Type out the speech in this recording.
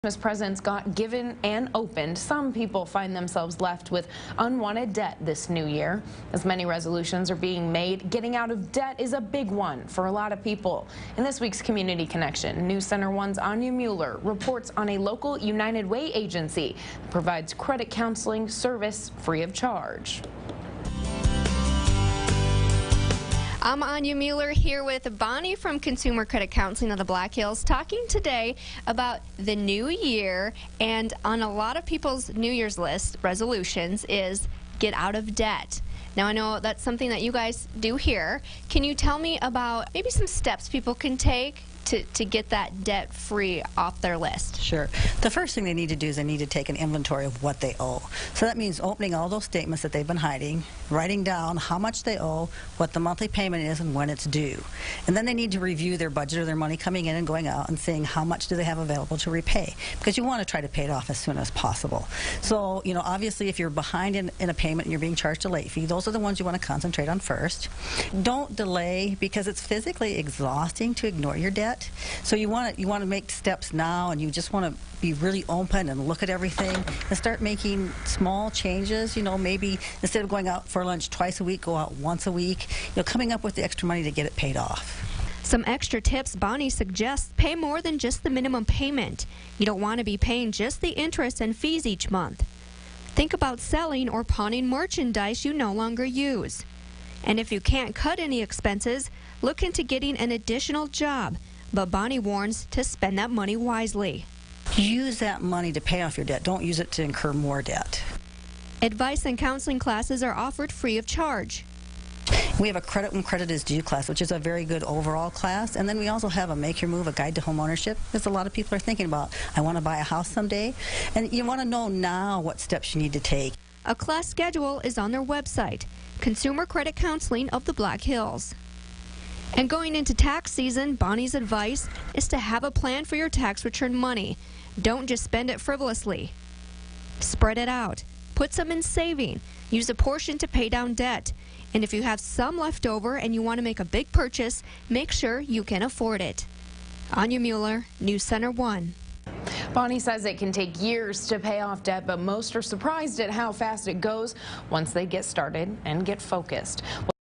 Christmas presents got given and opened, some people find themselves left with unwanted debt this new year. As many resolutions are being made, getting out of debt is a big one for a lot of people. In this week's Community Connection, News Center 1's Anya Mueller reports on a local United Way agency that provides credit counseling service free of charge. I'm Anya Mueller here with Bonnie from Consumer Credit Counseling of the Black Hills, talking today about the new year. And on a lot of people's New Year's list resolutions is get out of debt. Now, I know that's something that you guys do here. Can you tell me about maybe some steps people can take to get that debt free off their list? Sure. The first thing they need to do is they need to take an inventory of what they owe. So that means opening all those statements that they've been hiding, writing down how much they owe, what the monthly payment is, and when it's due. And then they need to review their budget or their money coming in and going out and seeing how much do they have available to repay, because you want to try to pay it off as soon as possible. So, you know, obviously if you're behind in a payment and you're being charged a late fee, those are the ones you want to concentrate on first. Don't delay, because it's physically exhausting to ignore your debt. So you want to make steps now, and you just want to be really open and look at everything and start making small changes. You know, maybe instead of going out for lunch twice a week, go out once a week. You know, coming up with the extra money to get it paid off. Some extra tips Bonnie suggests: pay more than just the minimum payment. You don't want to be paying just the interest and fees each month. Think about selling or pawning merchandise you no longer use. And if you can't cut any expenses, look into getting an additional job. But Bonnie warns to spend that money wisely. Use that money to pay off your debt. Don't use it to incur more debt. Advice and counseling classes are offered free of charge. We have a Credit When Credit Is Due class, which is a very good overall class. And then we also have a Make Your Move, a guide to home ownership, because a lot of people are thinking about, I want to buy a house someday. And you want to know now what steps you need to take. A class schedule is on their website, Consumer Credit Counseling of the Black Hills. And going into tax season, Bonnie's advice is to have a plan for your tax return money. Don't just spend it frivolously. Spread it out. Put some in saving. Use a portion to pay down debt. And if you have some left over and you want to make a big purchase, make sure you can afford it. Anya Mueller, News Center 1. Bonnie says it can take years to pay off debt, but most are surprised at how fast it goes once they get started and get focused.